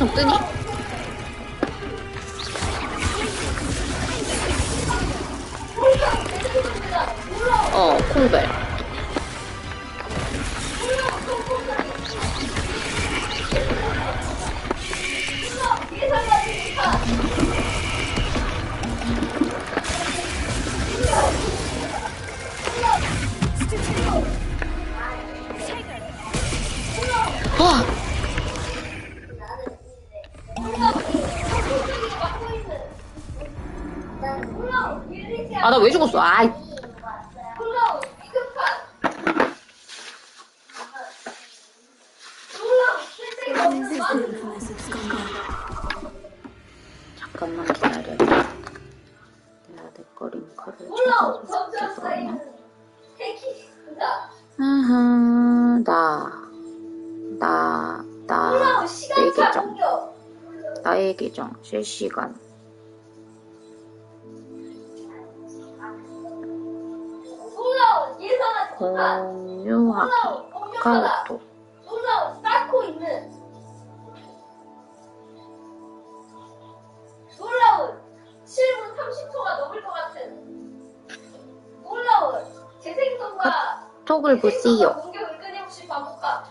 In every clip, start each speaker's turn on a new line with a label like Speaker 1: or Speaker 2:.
Speaker 1: 방송 뜨니? 콩벨. 아, 나 왜 죽었어? 아이. 잠깐만 기다려. 내가 내 거 링크를 찾아서 쓸게, 그러면. 내 계정. 나의 계정, 실시간. 공유하기. 카카오톡.
Speaker 2: 쌓고 있는 놀라운 7분 30초가 넘을 것 같은 놀라운 재생성과
Speaker 1: 톡을 보세요.
Speaker 2: 공격을 끊임없이 반복함.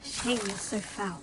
Speaker 3: Shame you're so foul.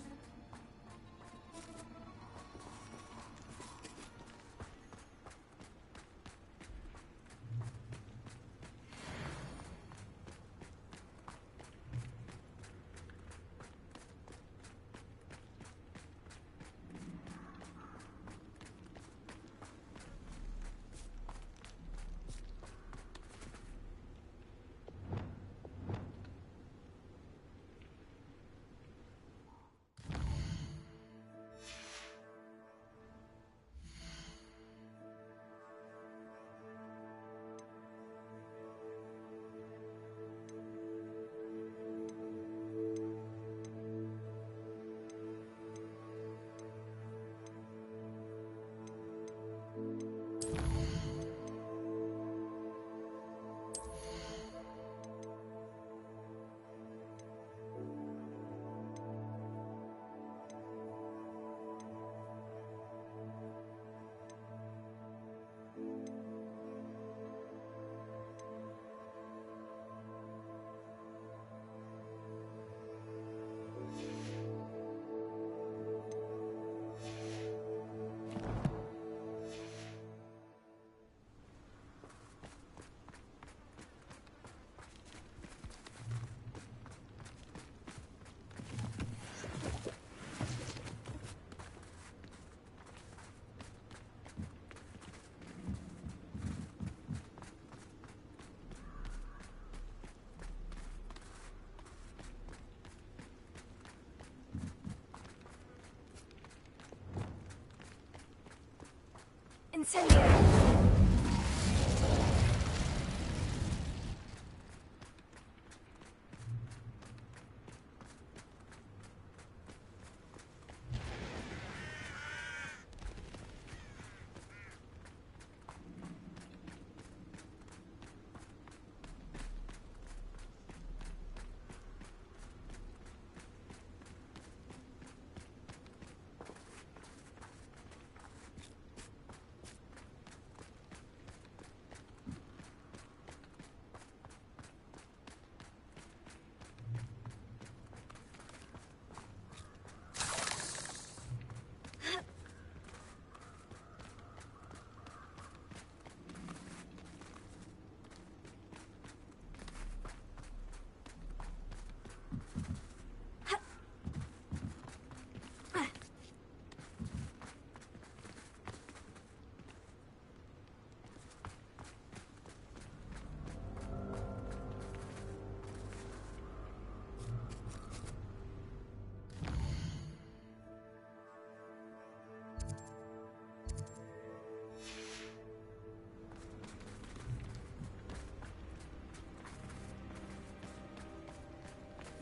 Speaker 3: Incendio!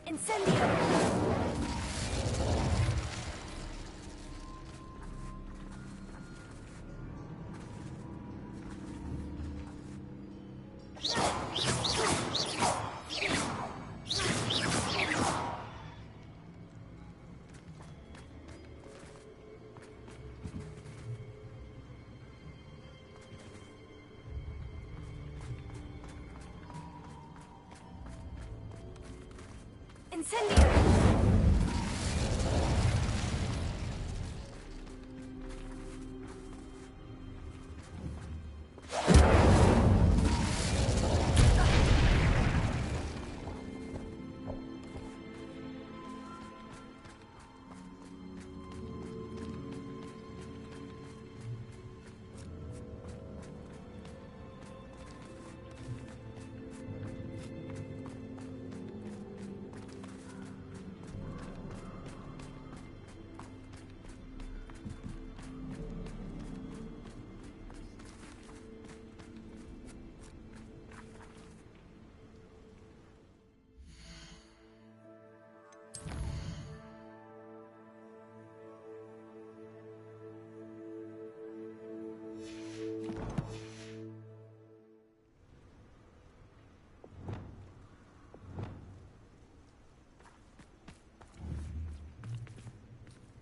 Speaker 3: Incendio! Incendio!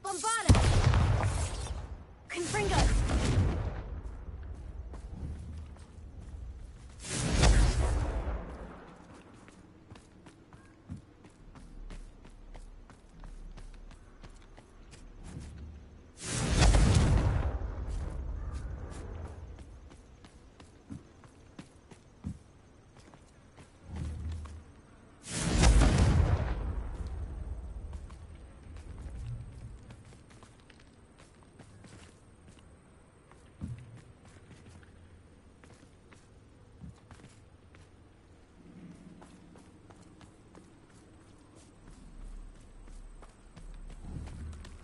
Speaker 3: Bombada! Confringo!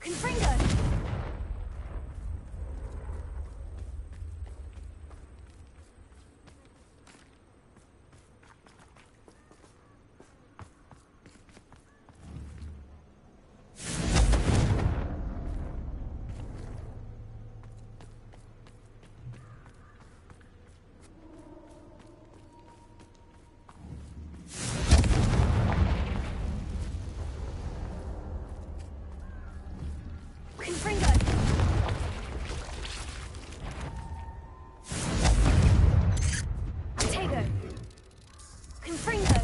Speaker 3: Confringo! Confringo! Tego! Confringo!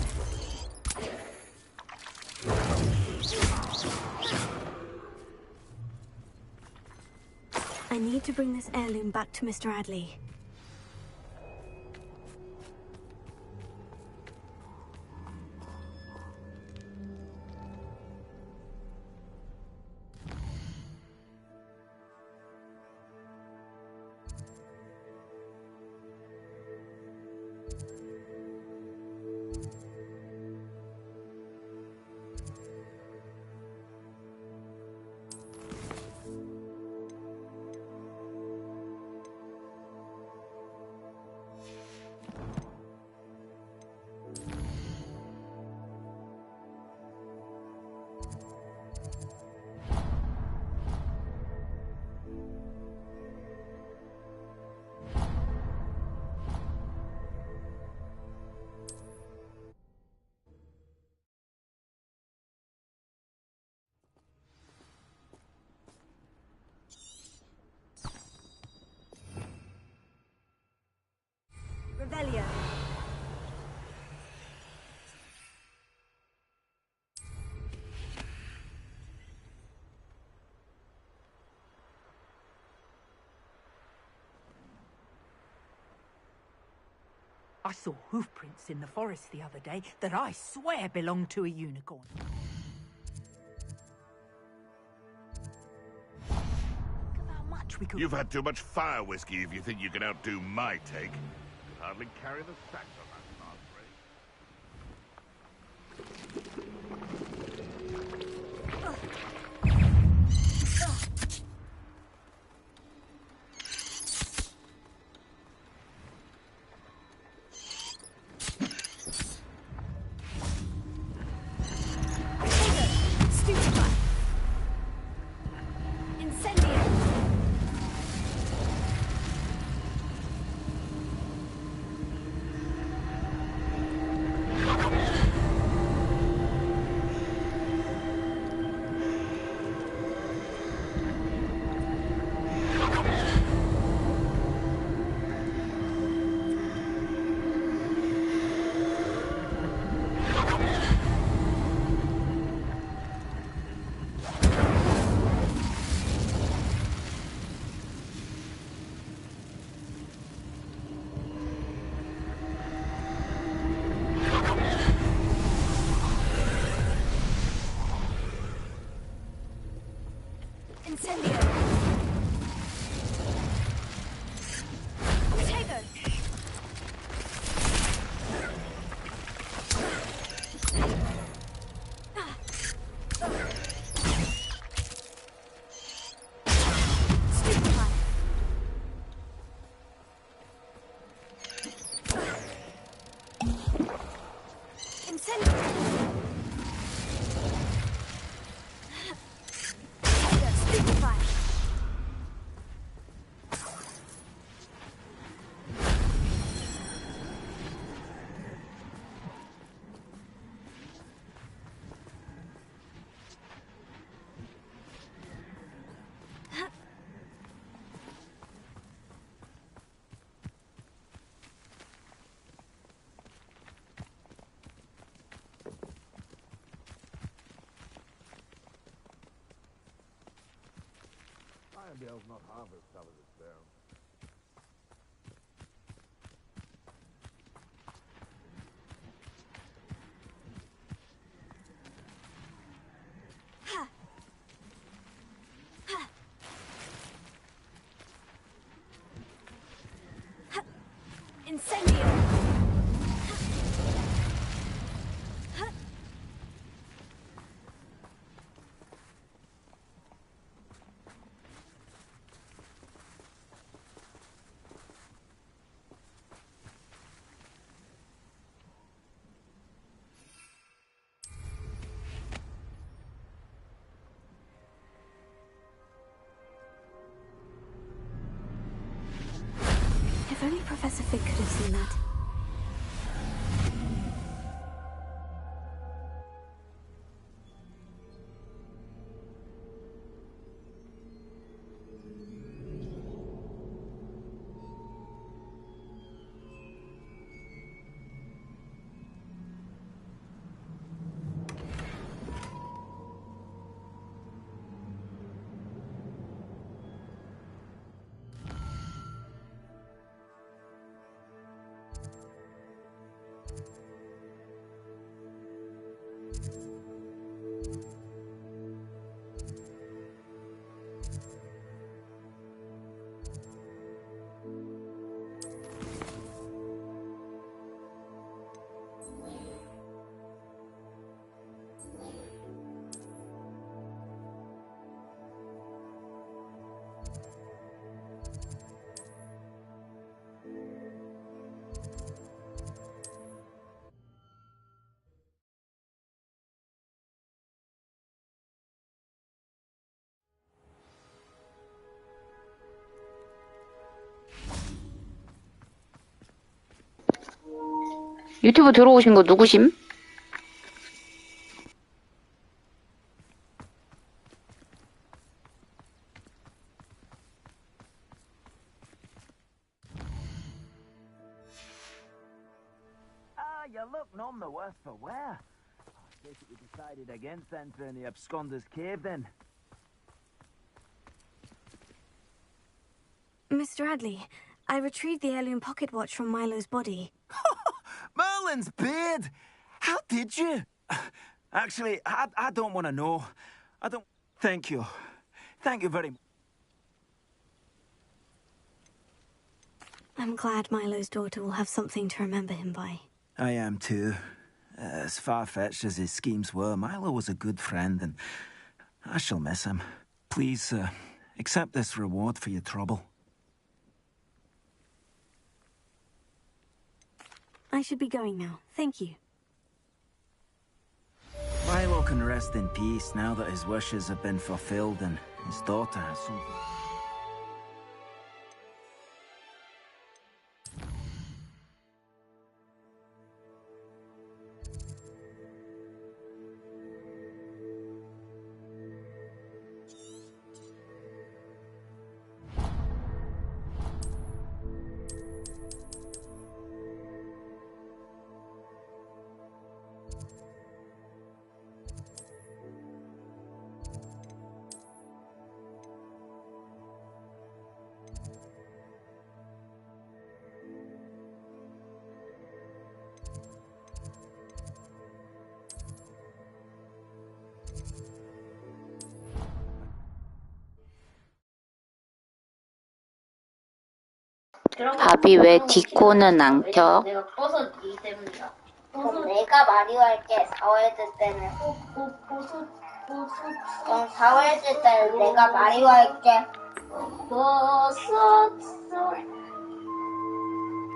Speaker 3: I need to bring this heirloom back to Mr. Adley.
Speaker 4: I saw hoof prints in the forest the other day that I swear belonged to a unicorn. Think of how much we could...
Speaker 5: You've had too much fire whiskey if you think you can outdo my take. Could hardly carry the sack on that last Irondale's not half as tough as it sounds.
Speaker 3: Incendio! If only Professor Fig could have seen that.
Speaker 1: 유튜브 들어오신 거 누구심?
Speaker 6: You look none the worse for wear. I take it you decided against entering the absconder's cave, then?
Speaker 3: Mr. Adley, I retrieved the heirloom pocket watch from Milo's body.
Speaker 6: Merlin's beard! How did you? Actually, I don't want to know. I don't... Thank you. Thank you very much.
Speaker 3: I'm glad Milo's daughter will have something to remember him by.
Speaker 6: I am too. As far-fetched as his schemes were, Milo was a good friend, and I shall miss him. Please, accept this reward for your trouble.
Speaker 3: I should be going now. Thank you.
Speaker 6: Milo can rest in peace now that his wishes have been fulfilled and his daughter has something.
Speaker 1: 밥이 왜 디코는 안 켜?
Speaker 2: 내가 버섯이기 때문이다. 그럼 내가 마리오 할게. 4월드 때는. 그럼 4월드 때는 내가 마리오 할게. 버섯.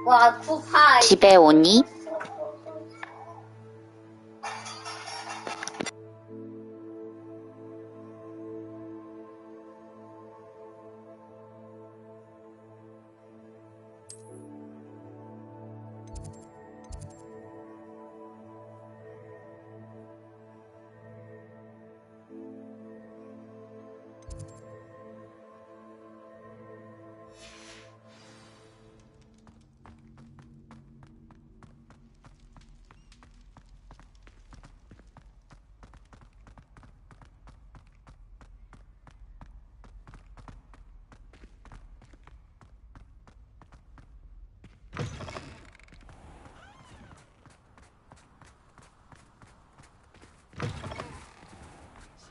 Speaker 2: 와, 98.
Speaker 1: 집에 오니?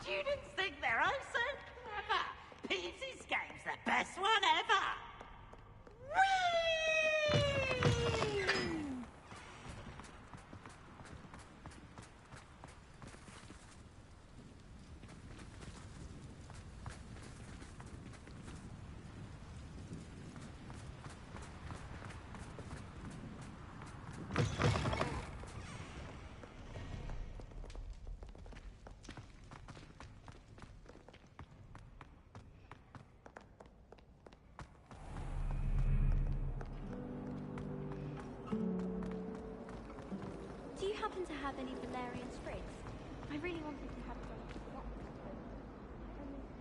Speaker 4: Students think they're oh so clever. Pinsy's game's the best one ever. Whee!
Speaker 3: Do you happen to have any valerian sprigs? I really wanted to have some.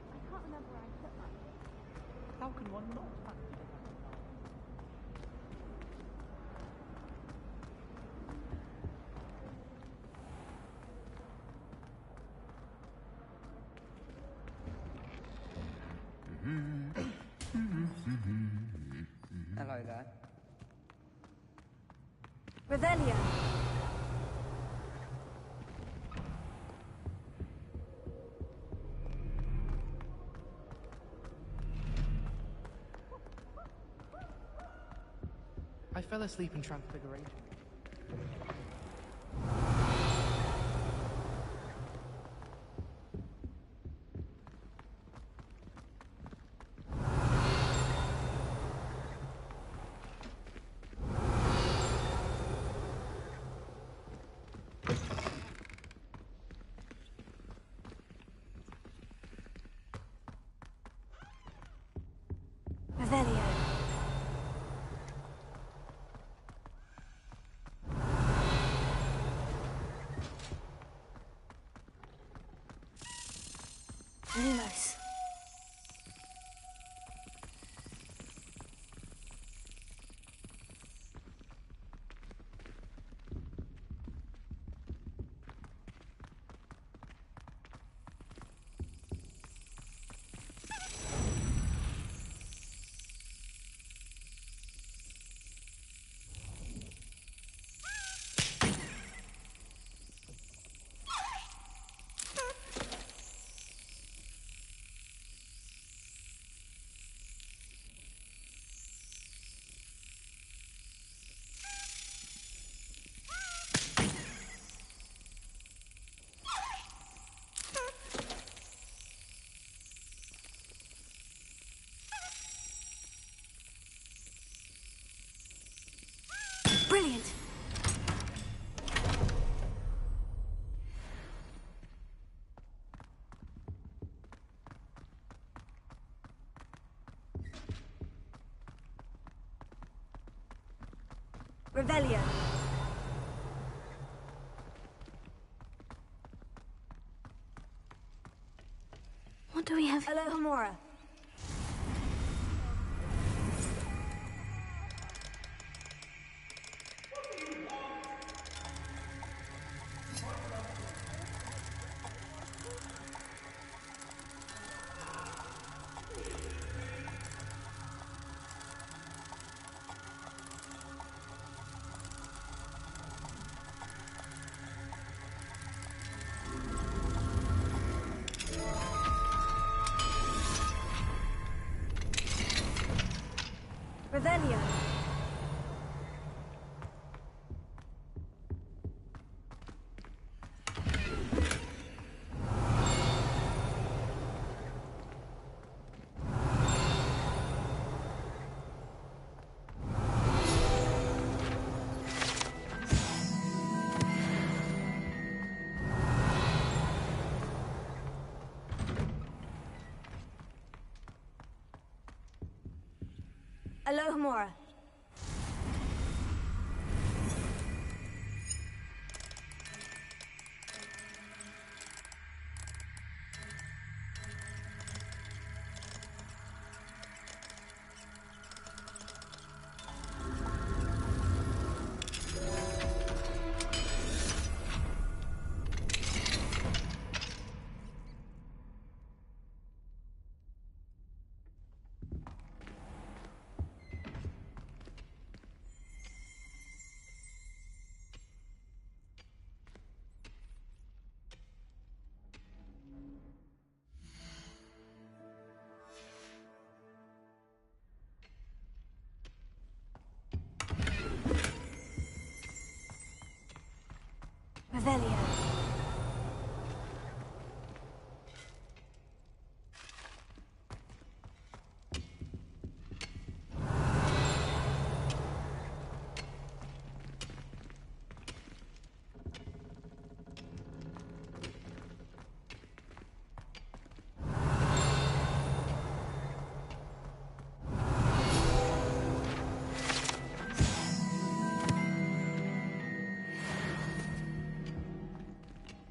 Speaker 3: I can't remember where I put mine.
Speaker 7: How can one not fancy Hello there.
Speaker 3: Revelio.
Speaker 7: I fell asleep in Transfiguration.
Speaker 3: Revelio. Lumos. Revelio. What do we have? Alohomora. Revelio. Alohomora. Revelio.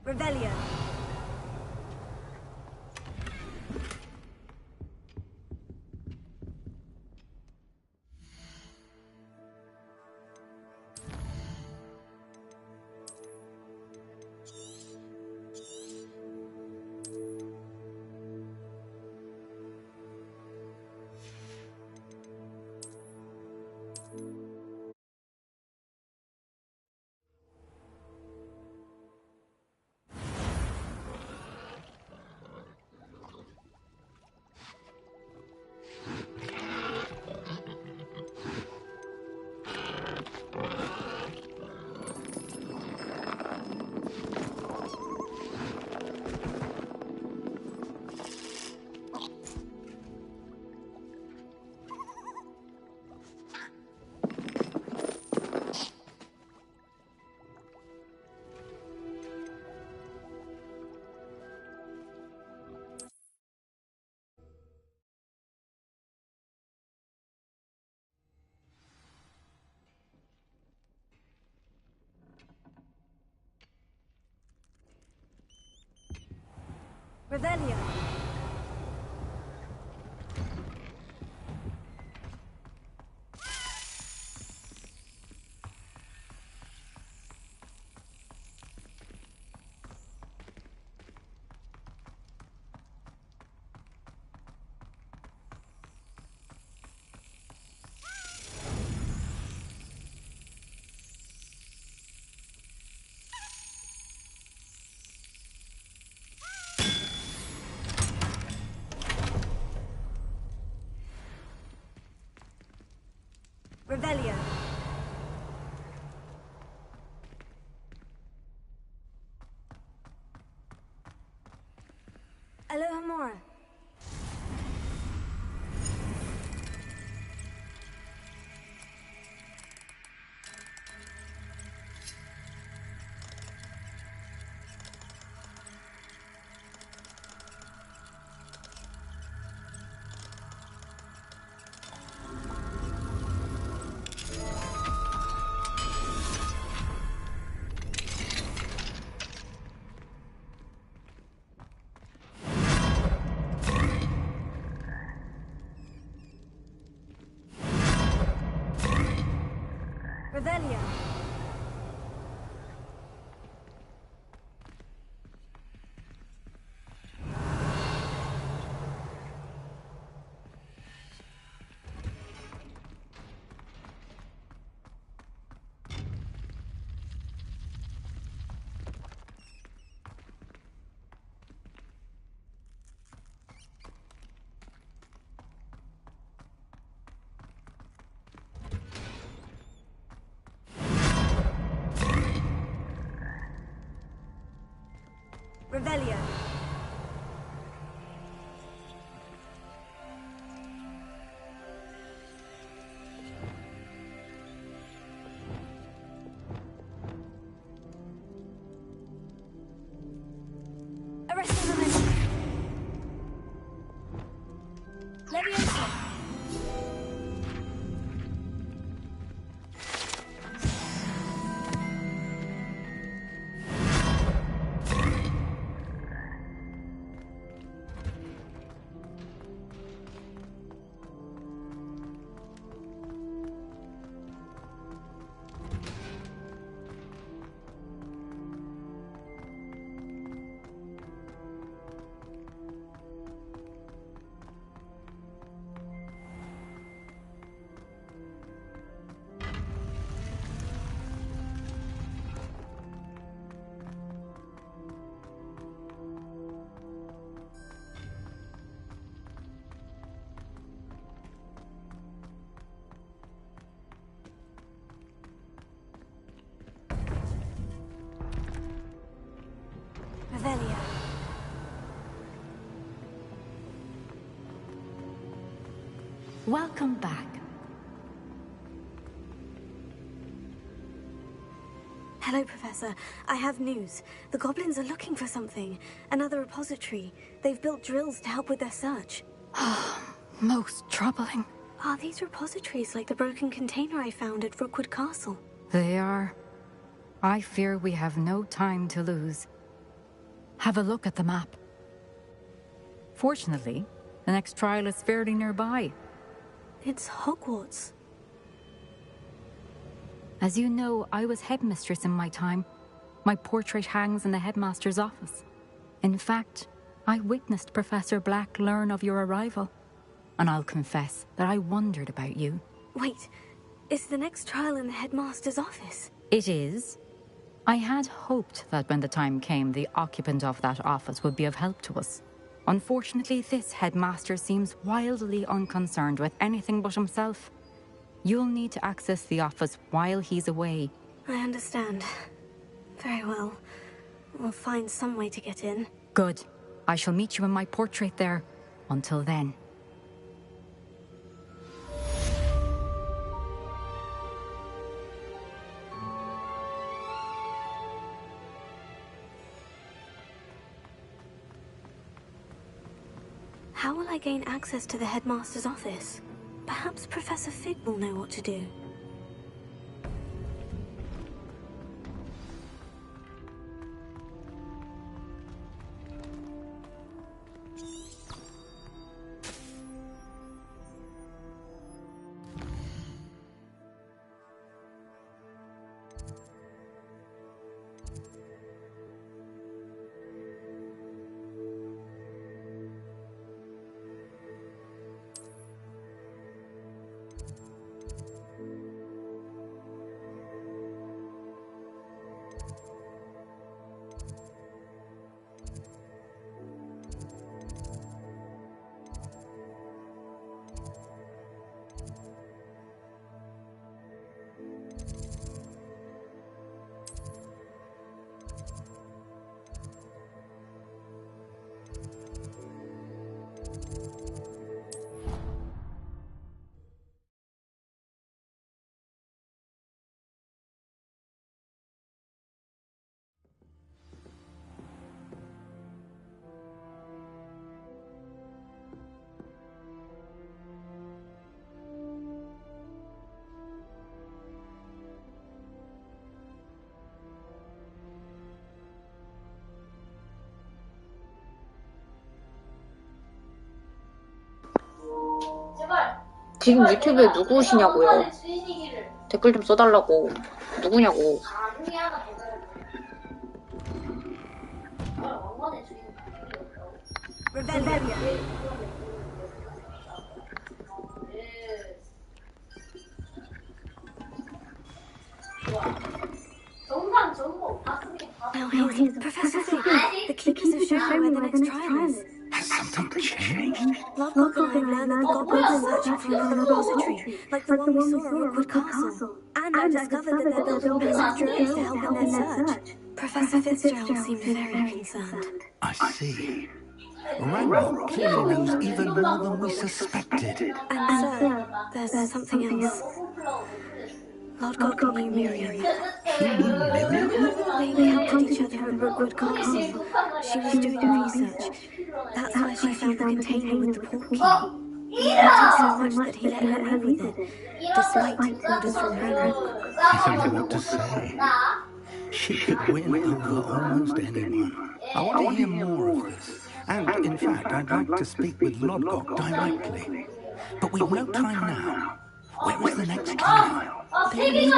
Speaker 3: Revelio. Revelio. Revelio. Alohomora. Revelio. Revelio. Arresto momentum. Leviosa. Revelio.
Speaker 8: Welcome back.
Speaker 3: Hello, Professor. I have news. The goblins are looking for something. Another repository. They've built drills to help with their search.
Speaker 8: Most troubling.
Speaker 3: Are these repositories like the broken container I found at Rookwood Castle?
Speaker 8: They are. I fear we have no time to lose. Have a look at the map. Fortunately, the next trial is fairly nearby.
Speaker 3: It's Hogwarts.
Speaker 8: As you know, I was headmistress in my time. My portrait hangs in the headmaster's office. In fact, I witnessed Professor Black learn of your arrival. And I'll confess that I wondered about you.
Speaker 3: Wait, is the next trial in the headmaster's office?
Speaker 8: It is. I had hoped that when the time came, the occupant of that office would be of help to us. Unfortunately, this headmaster seems wildly unconcerned with anything but himself. You'll need to access the office while he's away.
Speaker 3: I understand. Very well. We'll find some way to get in.
Speaker 8: Good. I shall meet you in my portrait there. Until then.
Speaker 3: How will I gain access to the headmaster's office? Perhaps Professor Fig will know what to do.
Speaker 2: 제발.
Speaker 9: 지금 유튜브에 누구 오시냐고요?
Speaker 2: 주인이기를.
Speaker 1: 댓글 좀 써달라고. 누구냐고.
Speaker 2: 아니야가 되더라고. 왕관의 주인. 정상 정보 봤으니까
Speaker 3: Now here's Professor Fig. The keepers have shown me where the next trial is.
Speaker 6: Has something changed?
Speaker 3: Lovelock and I have learned that the goblins are searching for another repository, like the one we saw at Rookwood Castle. And I discovered that they're building massive drones to help in their search. Professor Fitzgerald seemed very concerned.
Speaker 6: I see. Ranrock clearly knows even more than we suspected.
Speaker 3: And sir, there's something else. Lodgok knew Miriam.
Speaker 6: He knew Miriam?
Speaker 3: They encountered each other at Rookwood Castle. She was doing research. That's where she found the container with the portkey. He loved her so much that he let her leave with it, despite orders from Ranrock.
Speaker 6: I don't know what to say. She could win over almost anyone. I want to hear more of this. And, in fact, I'd like to speak with Lodgok directly. But we've no time now. Where is the next trial?
Speaker 3: It's in the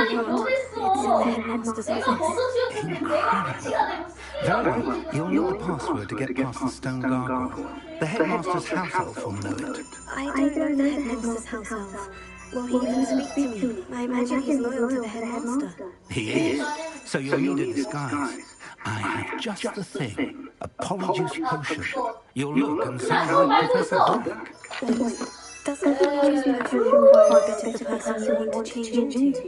Speaker 3: headmaster's office.
Speaker 6: Incredible. Very well. You'll know the password to get past the stone gargoyle. The headmaster's house elf will know it.
Speaker 3: I don't know the headmaster's house elf. Will he even speak to me? I imagine he's loyal to the headmaster.
Speaker 6: He is. So you'll need a disguise. I have just the thing. A polyjuice potion. You'll look and sound like Professor Black.
Speaker 3: Doesn't polyjuice potion require a bit of the person you want to change into?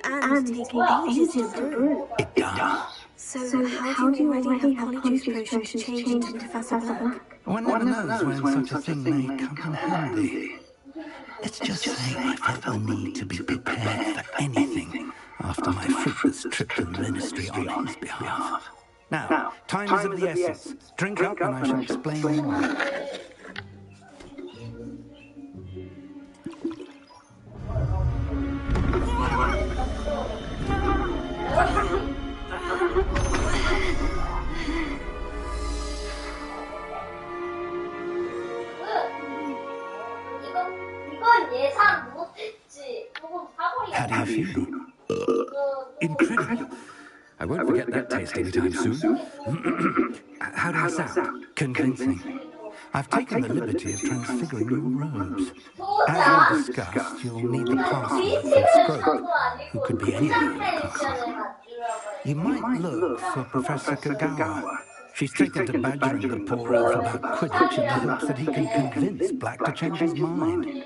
Speaker 3: And taking ages to brew.
Speaker 6: It does.
Speaker 3: So how do you already have polyjuice potion to change into Professor Black?
Speaker 6: One never knows when such a thing may come in handy. Let's just say I felt the need to be prepared for anything after my fruitless trip to the ministry on his behalf. Now, time is of the essence. Drink up and I shall explain more.
Speaker 2: 이건 예상 못했지. 조금 사거리가.
Speaker 6: How do you feel? Incredible. I won't forget that taste anytime soon. How do I sound? Convincing. I've taken the liberty of transfiguring your robes. As we discussed, you'll need the password from Scrope, who could be anywhere in the castle. You might look for Professor Kagawa. She's taken to badgering the poor elf about Quidditch in the hopes that he can convince Black to change his mind.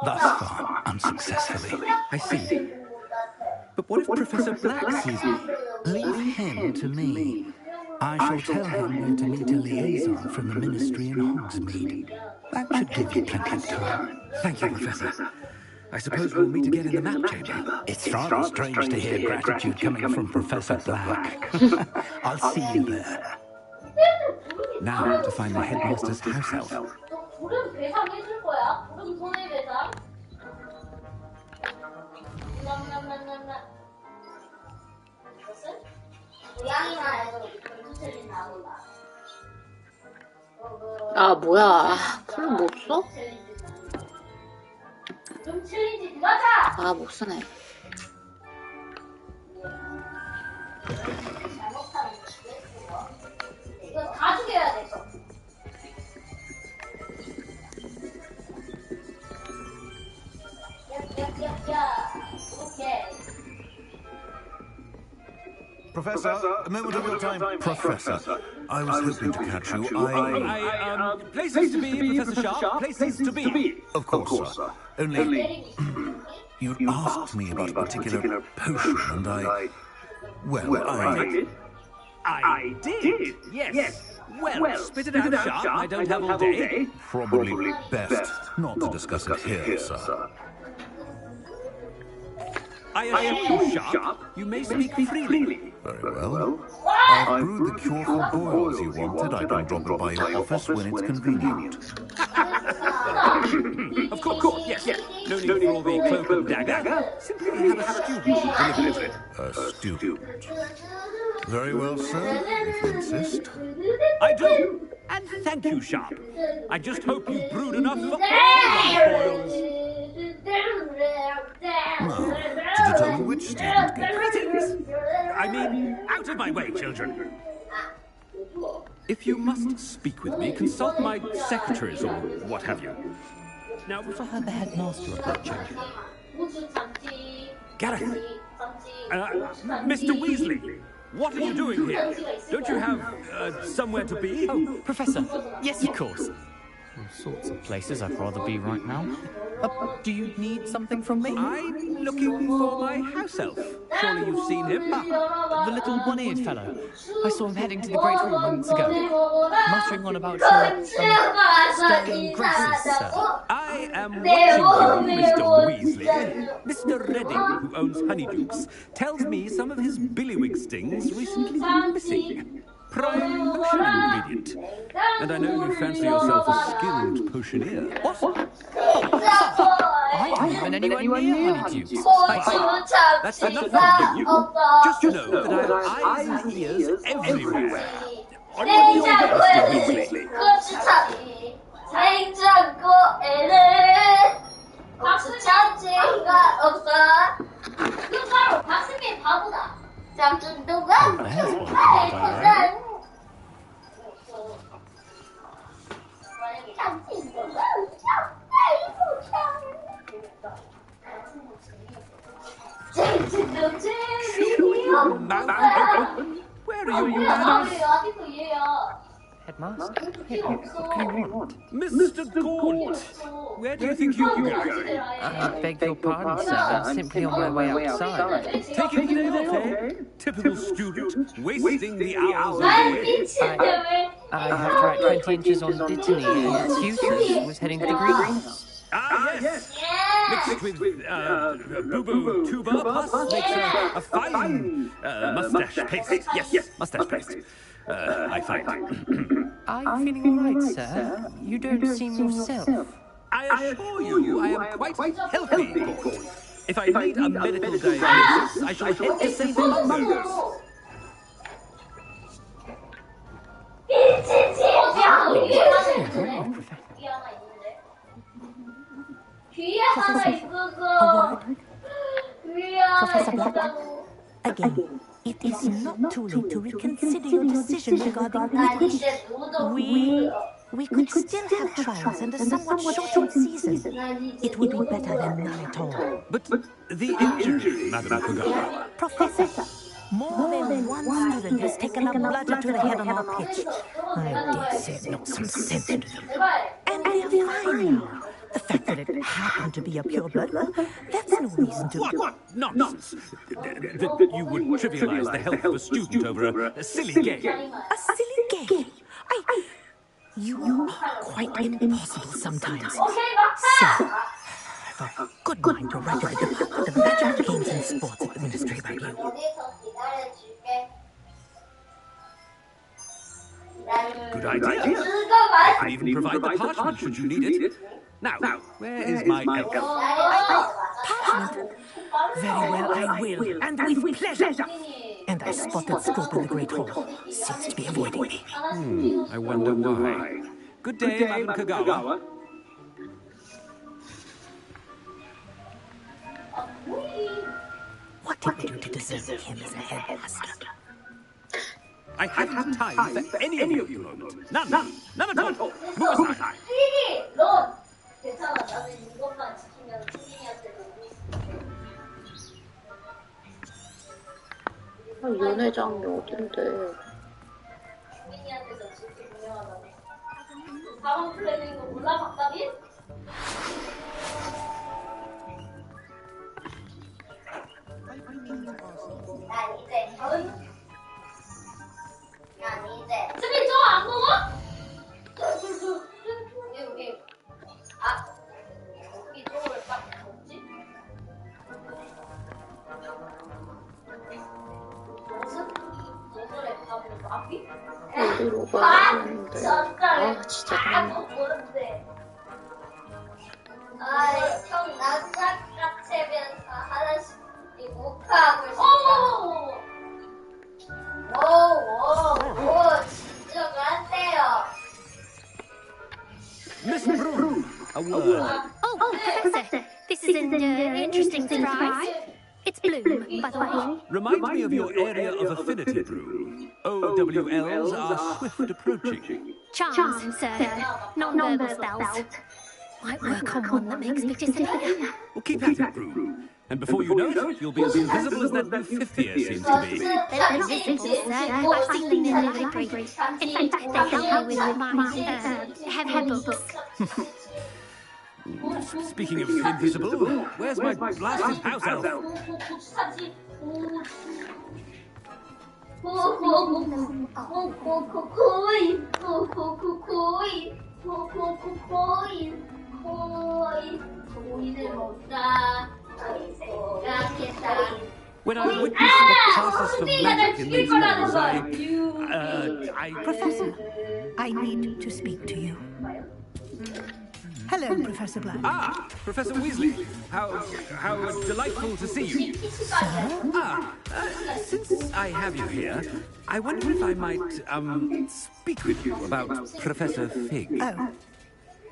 Speaker 6: Thus far, unsuccessfully. I see. But what if Professor Black sees me? Leave him to me. I shall tell him where to meet a liaison from the Ministry in Hogsmeade. That should give you plenty of time.
Speaker 9: Thank you, Professor. I suppose we'll meet again in the map chamber.
Speaker 6: It's rather strange to hear gratitude coming from Professor Black. I'll see you there.
Speaker 9: Now to find the headmaster's house elf.
Speaker 2: 너 부름 배상해줄 거야? 부름 손해배상? 무슨? 고양이나 해도 점수 챌린지 나온다.
Speaker 1: 아, 뭐야. 아, 풀 못 써?
Speaker 2: 좀 챌린지 들어가자!
Speaker 1: 아, 못 쓰네.
Speaker 2: 잘못하면 죽겠어. 이거 다 죽여야 돼, 저. 오케이.
Speaker 5: Professor, a moment of your time. Professor, I was hoping to catch you.
Speaker 9: Places to be, Professor Sharp. Places to be.
Speaker 5: Of course, sir. Only you asked me about a particular potion, and I did.
Speaker 9: I did. Yes. Well, spit it out, Sharp. I don't have all day.
Speaker 5: Probably best not to discuss it here, sir.
Speaker 9: I assure you, Sharp, you may speak freely.
Speaker 5: Very well. I've brewed the cure for boils you wanted. I can drop it by your office when it's convenient.
Speaker 9: Of course, yes. No need for all the cloak and dagger. Simply have a student deliver it.
Speaker 5: A student. Very well, sir, if you insist.
Speaker 9: I do. And thank you, Sharp. I just hope you've brewed enough for all our boils.
Speaker 5: Now, to to tell me which student gets...
Speaker 9: Greetings! I mean, out of my way, children. If you must speak with me, consult my secretaries or what have you. Now,
Speaker 7: I heard the headmaster approaching.
Speaker 9: Gareth! Mr. Weasley! What are you doing here? Don't you have somewhere to be?
Speaker 7: Oh, Professor. Yes, of course. All sorts of places I'd rather be right now. Do you need something from me?
Speaker 9: I'm looking for my house elf. Surely you've seen him?
Speaker 7: The little one-eared fellow. I saw him heading to the Great Hall moments ago, muttering on about your sterling graces, sir.
Speaker 9: I am watching you, Mr. Weasley. Mr. Redding, who owns Honeydukes, tells me some of his billywig stings recently been missing. Prime potion ingredient. And I know you fancy yourself a skilled potioneer.
Speaker 7: What? I haven't been anywhere near Honeydukes.
Speaker 9: That's enough from you. Just know that I have eyes and ears everywhere. On your Mr. Weasley. Where are you manners?
Speaker 7: Headmaster? What can you want?
Speaker 9: Mr. Gaunt, where do you think you're going?
Speaker 7: I beg your pardon, sir. I'm simply on my way outside.
Speaker 9: Taking the day off, eh? Typical student, wasting the hours of the day.
Speaker 7: I have to write 20 inches on Dittany, and Tutus was heading to the greenhouse.
Speaker 9: Ah, yes. Mixed with boo-boo tuba pus makes a fine mustache paste. Yes, mustache paste. I find.
Speaker 7: Are you feeling all right, sir? You don't seem yourself.
Speaker 9: I assure you, I am quite healthy, Gaunt. If I need a medical diagnosis, I shall head to St. Mungo's.
Speaker 3: Professor Black, again, it is not too late to reconsider your decision regarding Quidditch. We could still have trials and a somewhat shortened season. It would be better than none at all.
Speaker 9: But the injury, Madam Kagawa.
Speaker 3: Professor, more than one student has taken a bludgeon to the head on our pitch. I dare say it knocked some sense into them. And they are fine now. The fact that it happened to be a pure blood, that's no reason to...
Speaker 9: What? Nonsense! That you would trivialize the health of a student over a silly game.
Speaker 3: A silly game? You are quite impossible sometimes. So, I've a good mind to write to the Department of Magic Games and Sports Administrator about you.
Speaker 9: Good idea. I can even provide the parchment should you need it. Now, where is my elf?
Speaker 3: Parchment? Very well, I will, and with pleasure. And I spotted Scope in the Great Hall. Seems to be avoiding me.
Speaker 9: I wonder why. Good day, Madam Kagawa.
Speaker 3: What did you do to deserve him as a headmaster?
Speaker 9: I haven't time for any of you at the moment. None at all. Move aside.
Speaker 2: 괜찮아. 나는 이것만 지키면 수빈이한테도
Speaker 1: 연회장이 어딘데?
Speaker 2: 수빈이한테도 진짜 유명하다고. 사방 플래그인 거 몰라, 박다빈? 난 이제 수빈 저거 안 먹어? 여기 여기 쪽을 딱 먹지? 무슨 밥을 마비?
Speaker 1: 어디로 가야 되는데? 진짜
Speaker 2: 모른대. 형 낯짝같으면서 하나씩 녹화하고 있어. 오, 집중하세요.
Speaker 9: Miss Broom, a word.
Speaker 10: Oh, Professor, this is an interesting surprise.
Speaker 3: It's Bloom, by the way.
Speaker 9: Remind me of your area of affinity, Brew. OWLs are swift approaching.
Speaker 3: Charms, sir. Non-verbal spells. Might work on one that makes me disappear.
Speaker 9: Well, keep at it, Brew. And before you know it, you'll be as invisible as that new fifth year seems to be.
Speaker 3: They're invisible, sir. I've seen them in the library. In fact, they help me with my, heavy books.
Speaker 9: Speaking of invisible, where's my blasted house elf? When I witnessed the classes for magic in these halls, I...
Speaker 10: Professor, I need to speak to you. Hello, Professor Black.
Speaker 9: Ah, Professor Weasley. How delightful to see you.
Speaker 10: Sir?
Speaker 9: Since I have you here, I wonder if I might, speak with you about Professor Fig.
Speaker 10: Oh,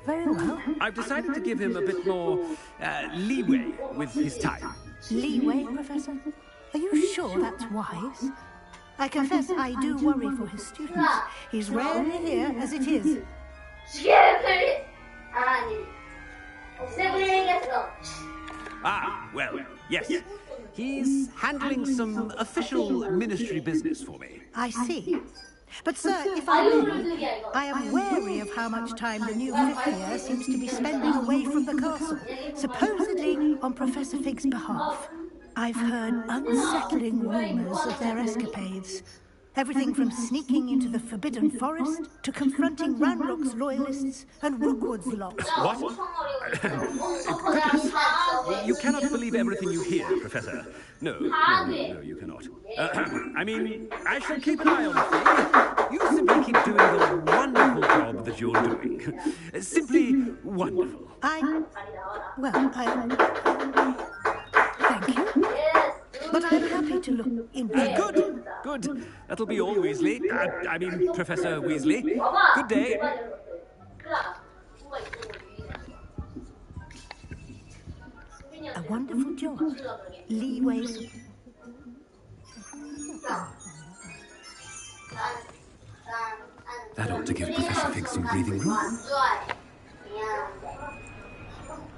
Speaker 10: very well.
Speaker 9: I've decided to give him a bit more, leeway with his time.
Speaker 10: Leeway, Professor? Are you sure that's wise? I confess I do worry for his students. He's rarely here as it is.
Speaker 9: Ah, well, yes. He's handling some official ministry business for me.
Speaker 10: I see. But, sir, if I may, I am wary of how much time the new fifth year seems to be spending away from the castle, supposedly on Professor Fig's behalf. I've heard unsettling rumours of their escapades. Everything from sneaking into the Forbidden Forest to confronting Ranrock's loyalists and Rookwood's lot.
Speaker 9: What? Goodness. You cannot believe everything you hear, Professor. No, you cannot. I mean, I shall keep an eye on Fig. You simply keep doing the wonderful job that you're doing. Simply wonderful.
Speaker 10: Thank you. But I'm happy to look into
Speaker 9: Good. That'll be all, Weasley. I mean, Professor Weasley. Good day.
Speaker 10: A wonderful job. Leeway.
Speaker 6: That ought to give Professor Fig some breathing room.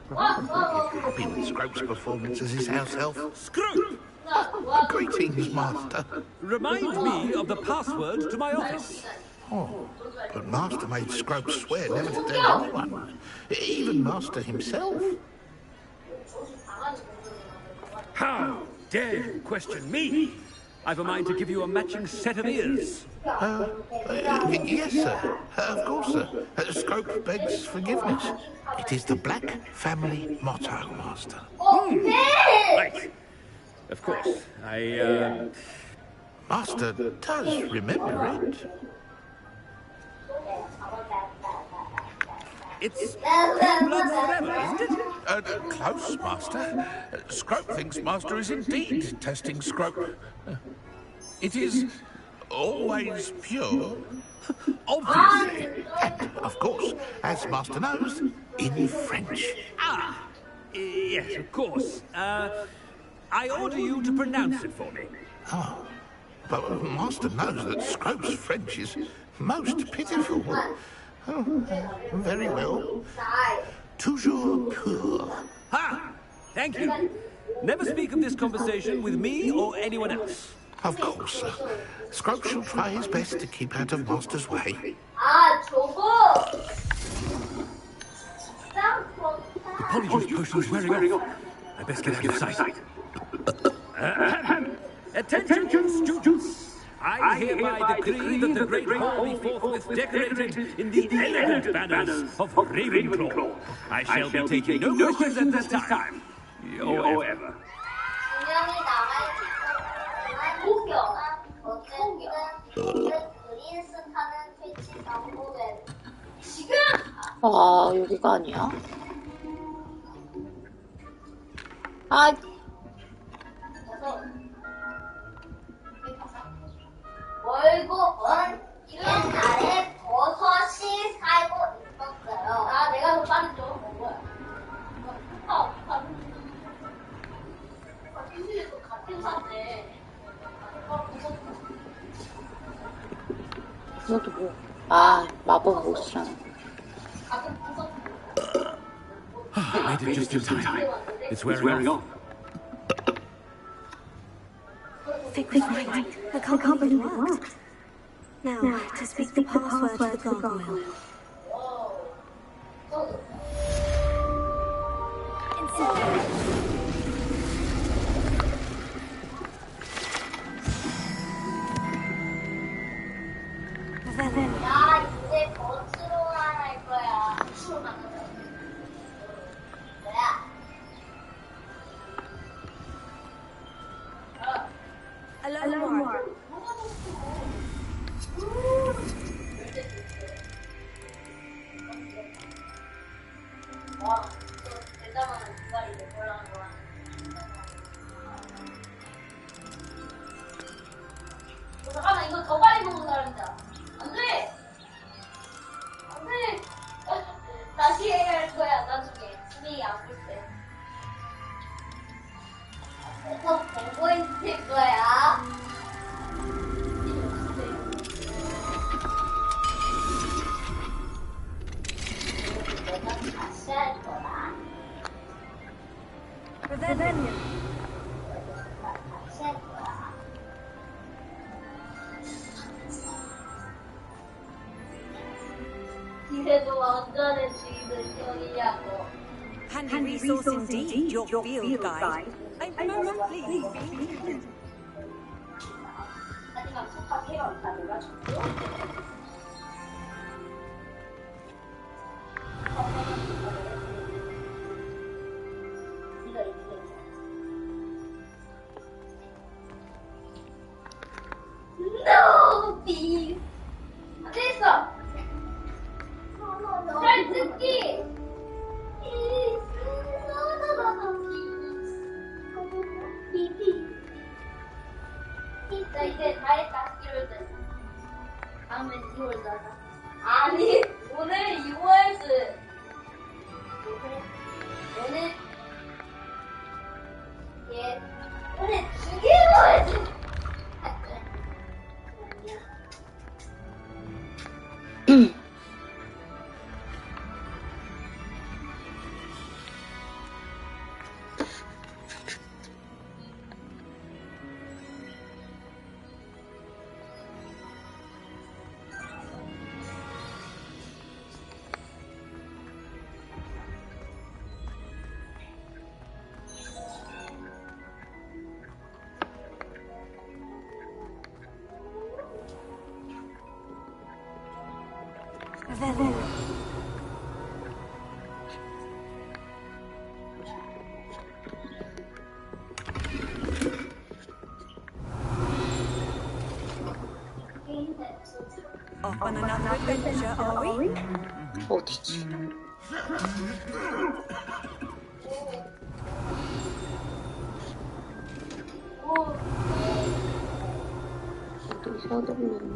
Speaker 11: Happy with Scrope's performance as his house elf.
Speaker 9: Scrope!
Speaker 11: Greetings, Master.
Speaker 9: Remind me of the password to my office.
Speaker 11: Oh, but Master made Scrope swear never to tell anyone, even Master himself.
Speaker 9: How dare you question me? I've a mind to give you a matching set of ears.
Speaker 11: Yes, sir. Of course, sir. Scrope begs forgiveness. It is the Black family motto, Master.
Speaker 9: Right. Of course.
Speaker 11: Master does remember it.
Speaker 9: It's two bloods forever, isn't it?
Speaker 11: Close, Master. Scrope thinks Master is indeed testing Scrope. It is always pure.
Speaker 9: Obviously.
Speaker 11: And, of course, as Master knows, in French.
Speaker 9: Yes, of course. I order you to pronounce it for me.
Speaker 11: Oh, but Master knows that Scrope's French is most pitiful. Oh, very well. Toujours pur.
Speaker 9: Ha! Thank you. Never speak of this conversation with me or anyone else.
Speaker 11: Of course, sir. Scrope shall try his best to keep out of Master's way.
Speaker 9: The polyjuice potion's wearing off. I best get out of sight. Attention, students! I hereby decree that the Great Hall be forthwith decorated in the elegant banners of Ravenclaw. I shall be taking no questions at this time. Or ever.
Speaker 1: 아, 여기가 아니야?
Speaker 2: 월급은 이런 날에 버섯이 살고 있었어요. 내가 더 빠르죠. 뭐야?
Speaker 1: 너도 뭐? 아, 마법 못 쓰잖아.
Speaker 6: Made it just in time. It's wearing off.
Speaker 3: Fig was right. I can't believe it worked. Now, to speak the password to the gargoyle.
Speaker 2: 야, 이제 버스로만 할 거야. 뭐야?
Speaker 3: Alone.
Speaker 2: 와, 대담한 두발이 올라간 거야. 잠깐만, 이거 더 빨리 먹는 사람이다. 안 돼! 안 돼! 다시 해야 할 거야, 나중에. 분명히 아플 때. 이거 보고 있을 거야. 내가 다시 할 거야.
Speaker 3: Rebellion.
Speaker 2: 다시 할 거야. 이래도 완전히 지금 형이냐고.
Speaker 12: Handy resource indeed, your field guide. I'm most pleased.
Speaker 2: 하지만 속한 캐럿 다 놀아줬고. 이거 이기겠지. No, please. 안 되겠어. 잘 듣기. 나 이제 다 했다. 1월드. 다음엔 2월드 하자. 아니, 오늘 6월드. 오늘 예, 오늘 2개월드.
Speaker 12: Off on another adventure, are we?
Speaker 1: 어디지? 어디 서둘렀나?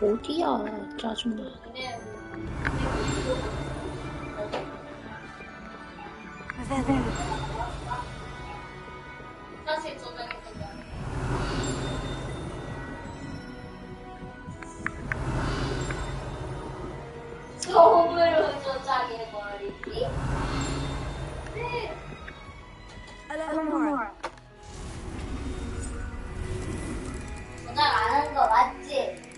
Speaker 1: 어디야, 짜증나.
Speaker 2: 사실 조작했던 처음으로 조작해버리기? 네. 조작 안 한 거 맞지?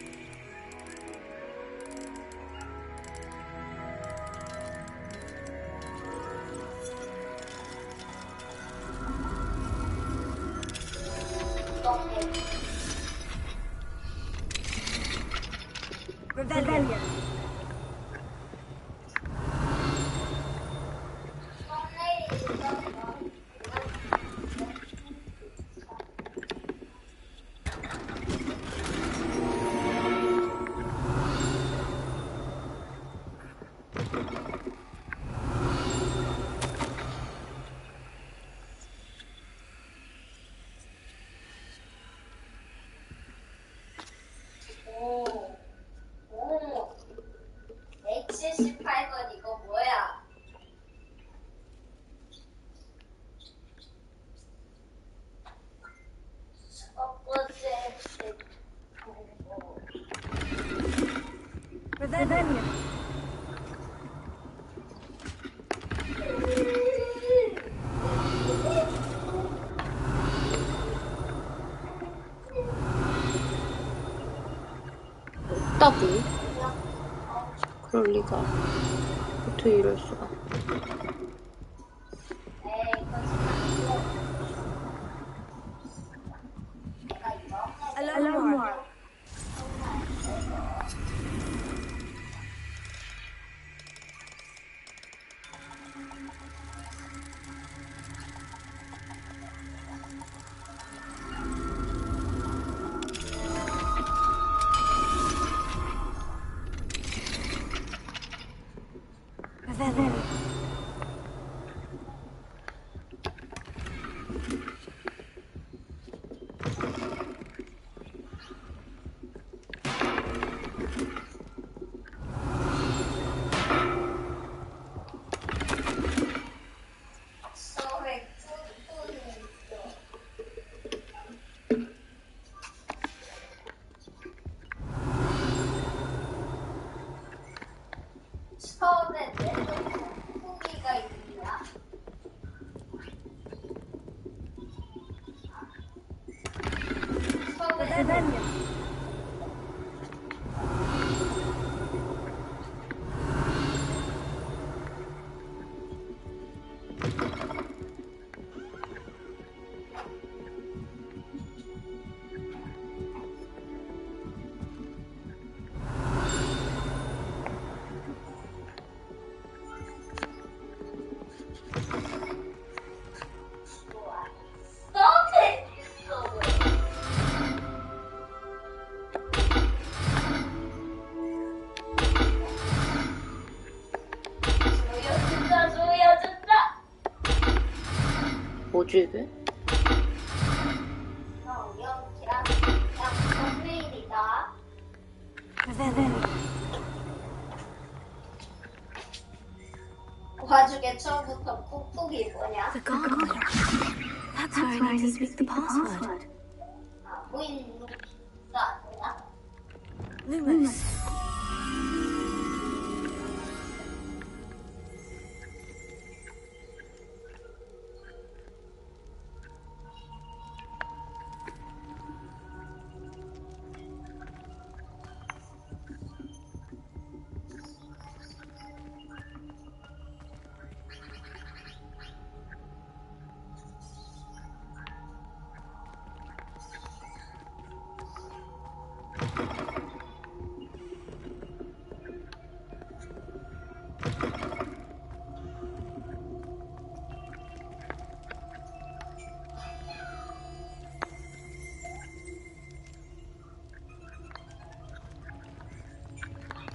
Speaker 3: Rebellion.
Speaker 2: 오, 178번 이거 뭐야? 첫 번째
Speaker 3: Rebellion.
Speaker 1: 없다고? 그럴 리가. 어떻게 이럴 수가.
Speaker 2: 에이,
Speaker 3: Alarm. Rebellion.
Speaker 2: 처음에 처음에 내 후기가 있냐?
Speaker 3: Rebellion.
Speaker 2: 처음에 있어 보여. 조여준다.
Speaker 1: 뭐지 이게?
Speaker 2: 영키랑 컴레일이다.
Speaker 3: Rebellion.
Speaker 2: 와중에 처음부터 꾹꾹이 뭐냐?
Speaker 3: The gargoyle. That's where I need to speak the password.
Speaker 2: 아, 보이는 거 아니야?
Speaker 3: Lumos.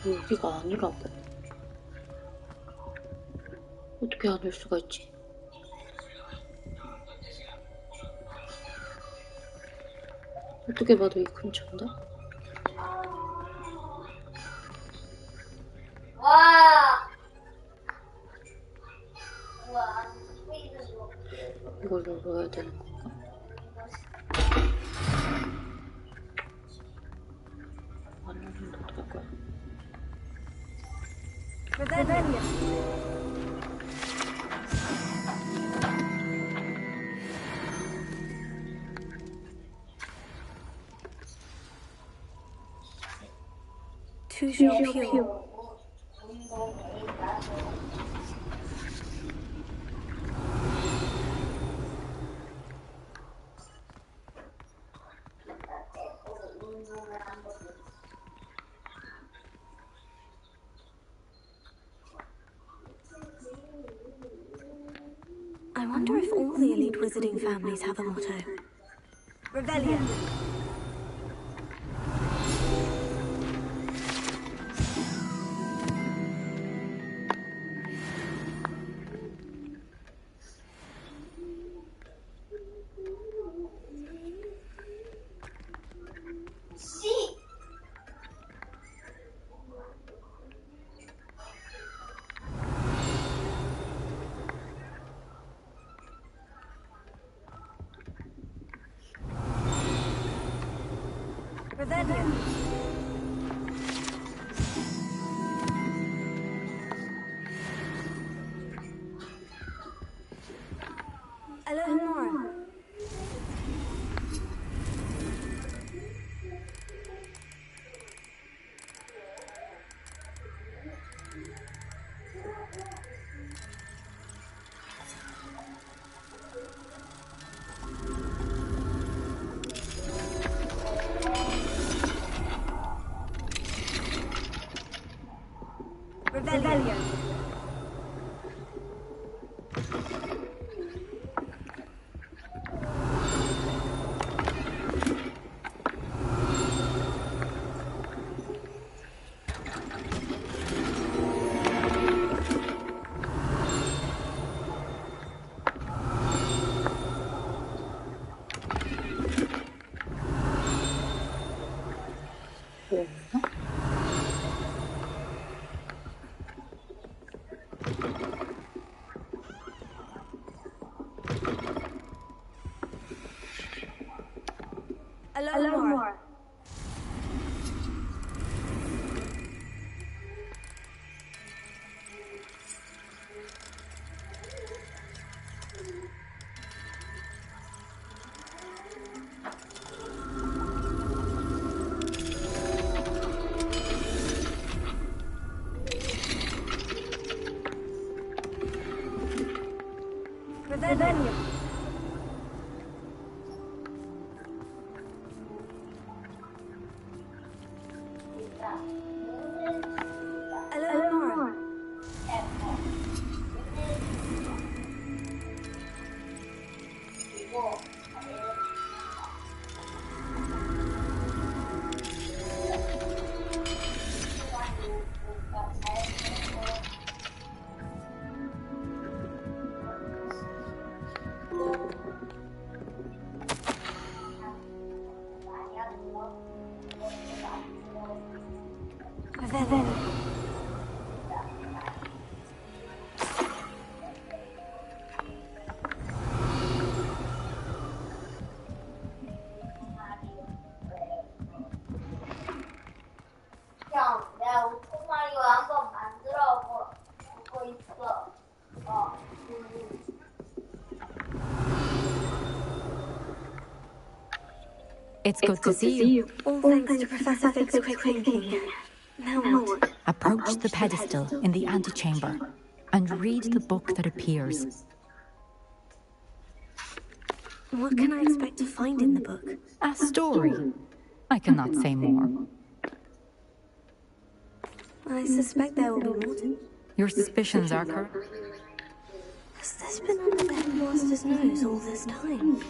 Speaker 1: 여기가 아니라고. 어떻게 아닐 수가 있지? 어떻게 봐도 이 근처인데? 뭘 넣어야 되는 건가? 마늘을 넣을 거야.
Speaker 3: Toujours pure. I wonder if all the elite wizarding families have a motto. Revelio. Rebellion. Alone more. Rebellion.
Speaker 2: 내가 오토마리오 한번 만들어 보고 있어.
Speaker 8: It's good to see you.
Speaker 3: All thanks to Professor Fig's quick thinking. Now what?
Speaker 8: Approach the pedestal in the antechamber and read the book that appears.
Speaker 3: What can I expect to find in the book?
Speaker 8: A story. I cannot say more.
Speaker 3: I suspect there will be more to it.
Speaker 8: Your suspicions are correct.
Speaker 3: Has this been under the headmaster's nose all this time?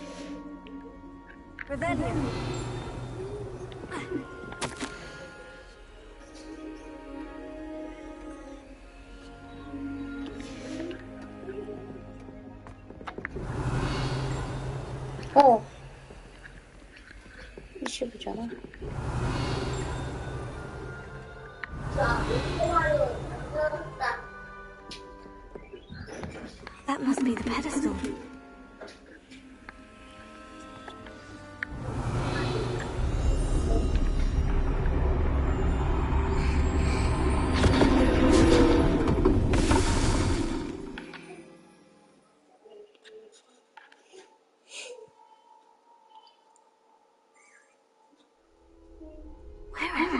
Speaker 2: Rebellion.
Speaker 1: 이십이잖아.
Speaker 3: That must be the pedestal.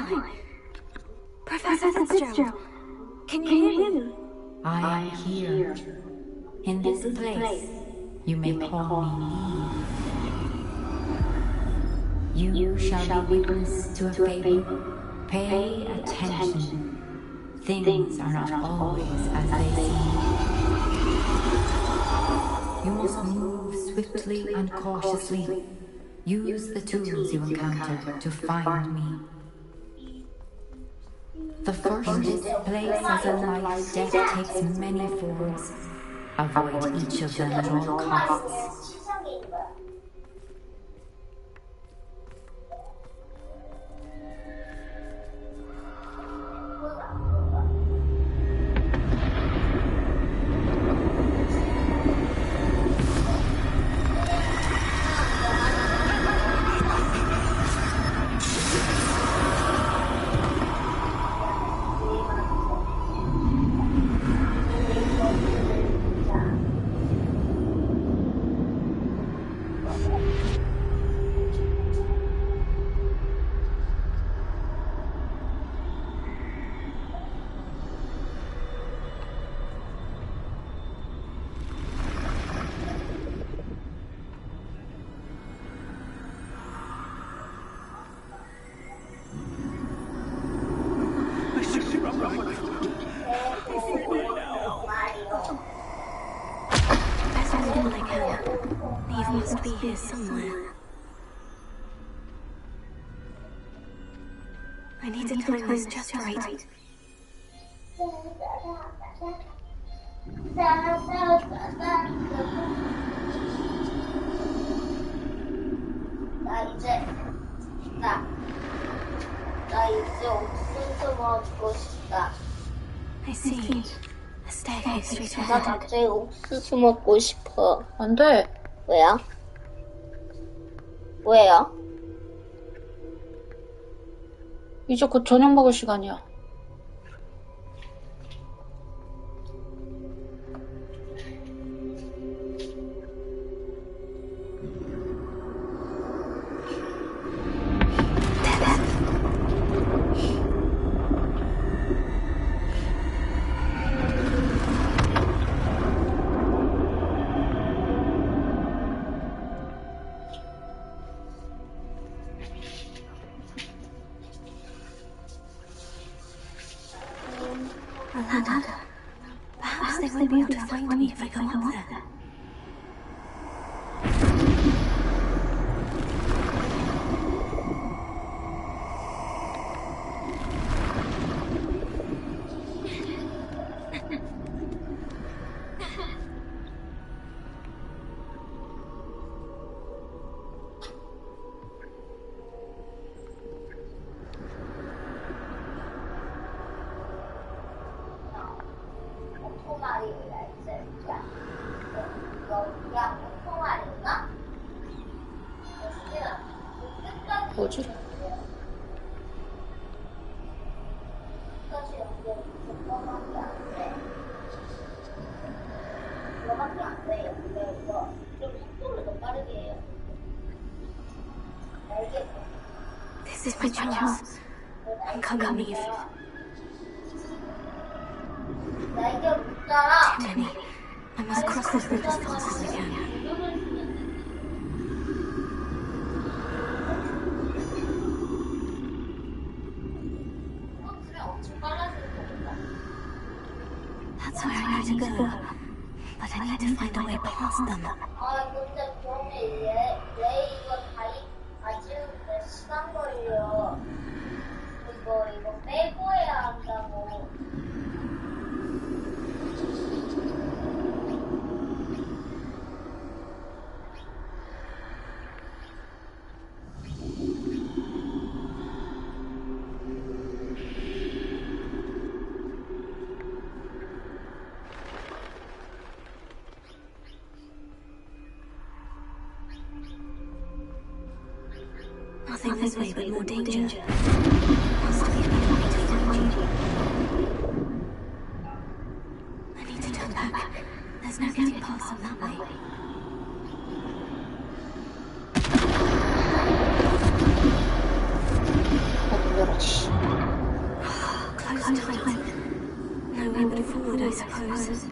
Speaker 3: time. Professor Fitzgerald, can you hear me?
Speaker 8: I am here. In this place, you may call me Eve. You shall be witness to a fable. Pay attention. Things are not always as they seem. You must move swiftly and cautiously. Use the tools you encounter to find me. The first is place as a life. Death takes many forms. Avoid each of them at all costs.
Speaker 3: Must be here somewhere. I need to time this just right. I see. A staircase straight
Speaker 2: 나
Speaker 3: ahead.
Speaker 2: 갑자기 옥수수 먹고 싶어.
Speaker 1: 안 돼.
Speaker 2: 왜요? 왜요?
Speaker 1: 이제 곧 저녁 먹을 시간이야.
Speaker 3: A ladder. Perhaps they won't be able to find me if I go up there.
Speaker 1: 뭐지?
Speaker 3: This is my chance. I'm coming, Eve. Too many. I must cross this road as fast as I can. That's where I need to go. But I need to find a way past them.
Speaker 2: 아, 근데 그러면 얘 이거 다 시간 걸려. 이거 빼고 해야 한다고.
Speaker 3: Nothing this way but more danger. Must be another way to find you. I need to turn back. There's no getting past them that way.
Speaker 1: 아, 놀래라, 씨.
Speaker 3: suppose.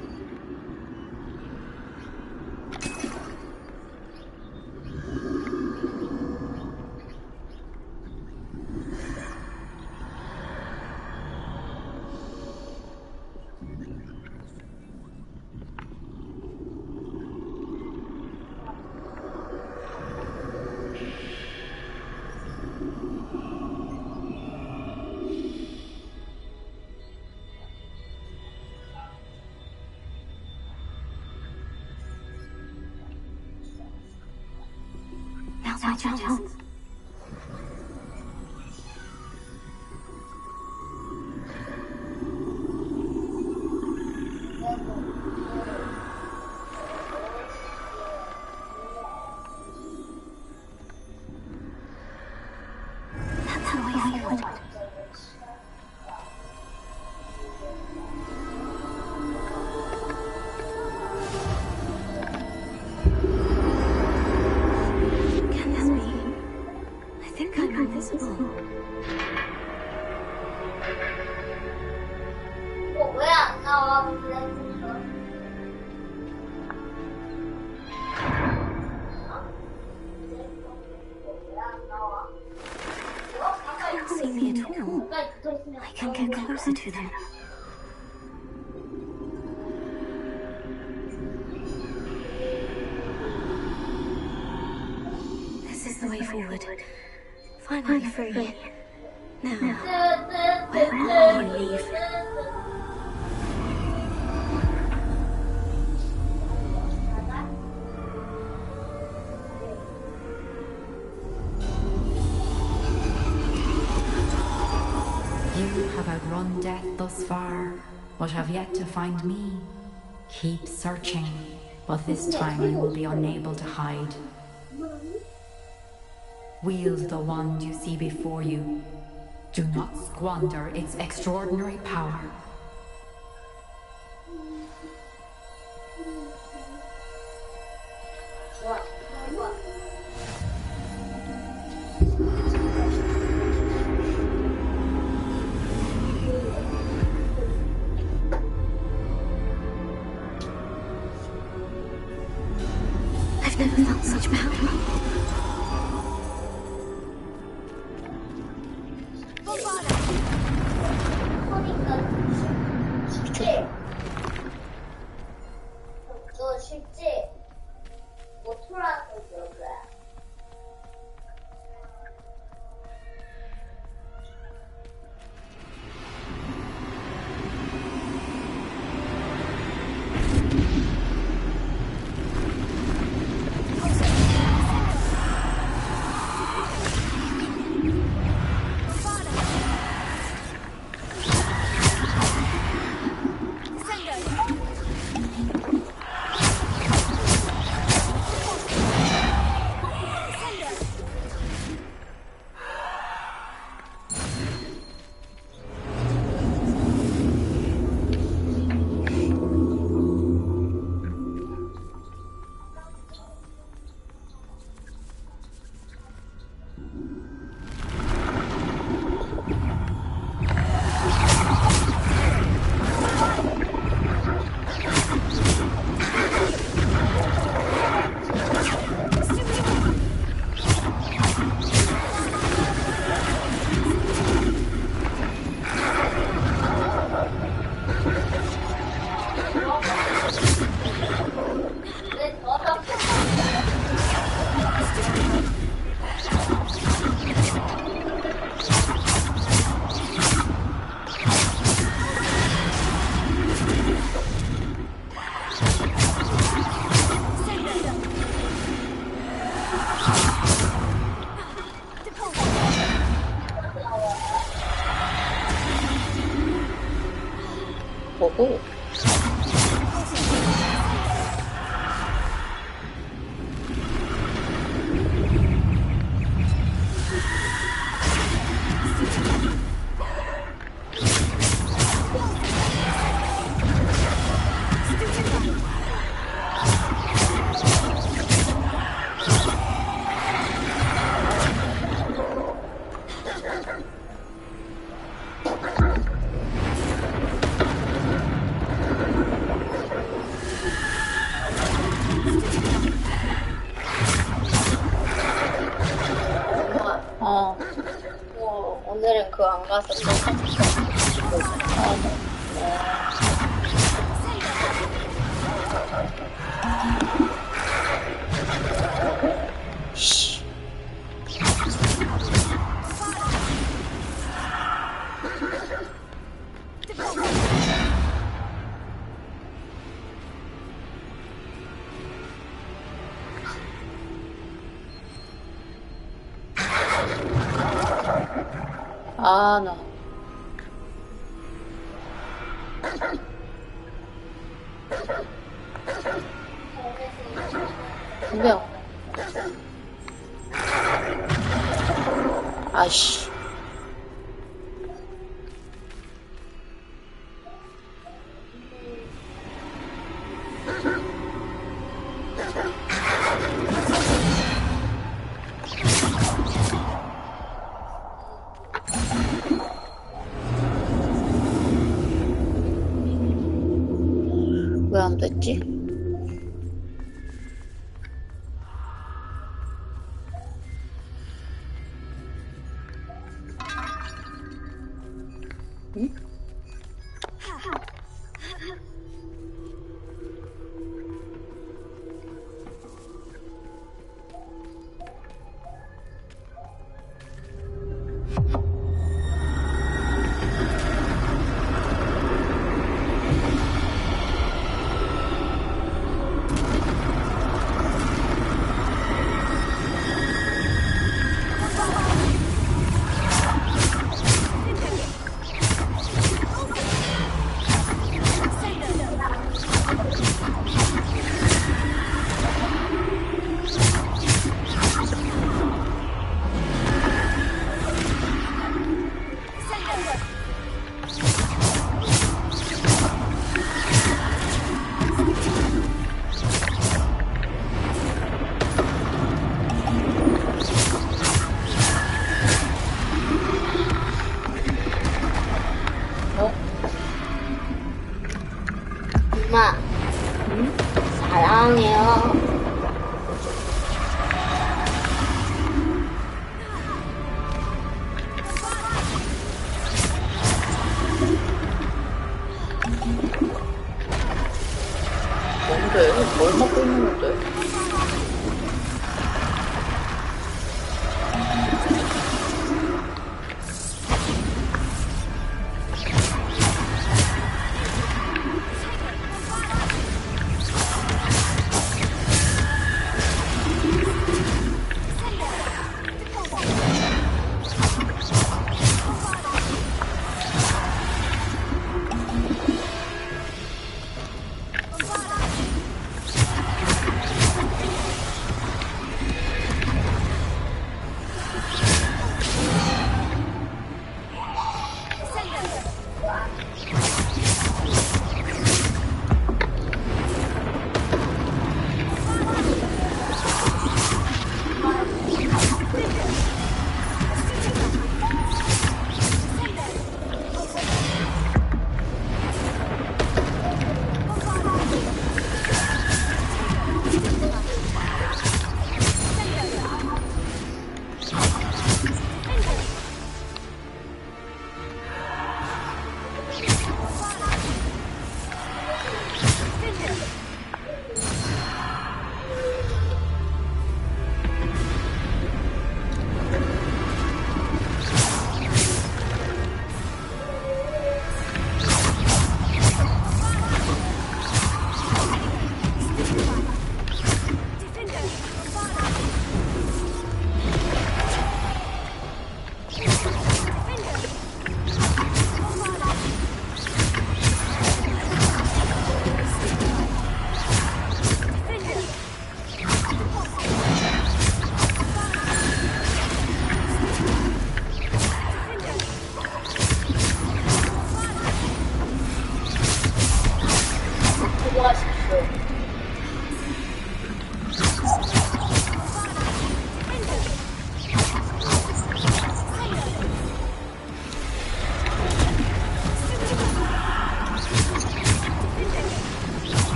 Speaker 3: Now's my chance. That's the way forward. Can this be? I think I'm invisible.
Speaker 2: 왜 안 나와?
Speaker 3: They can't see me at all. I can get closer to them. This is the way forward. Finally free. Now, where will you leave?
Speaker 8: You have outrun death thus far, but have yet to find me. Keep searching, but this time you will be unable to hide. Wield the wand you see before you. Do not squander its extraordinary power.
Speaker 3: I've never felt such power.
Speaker 2: 너 쉽지? 뭐 토라는 거야.
Speaker 1: 오늘은 그거 안 가서 또 나. 분명. 아이씨. 왜 안 됐지? 응?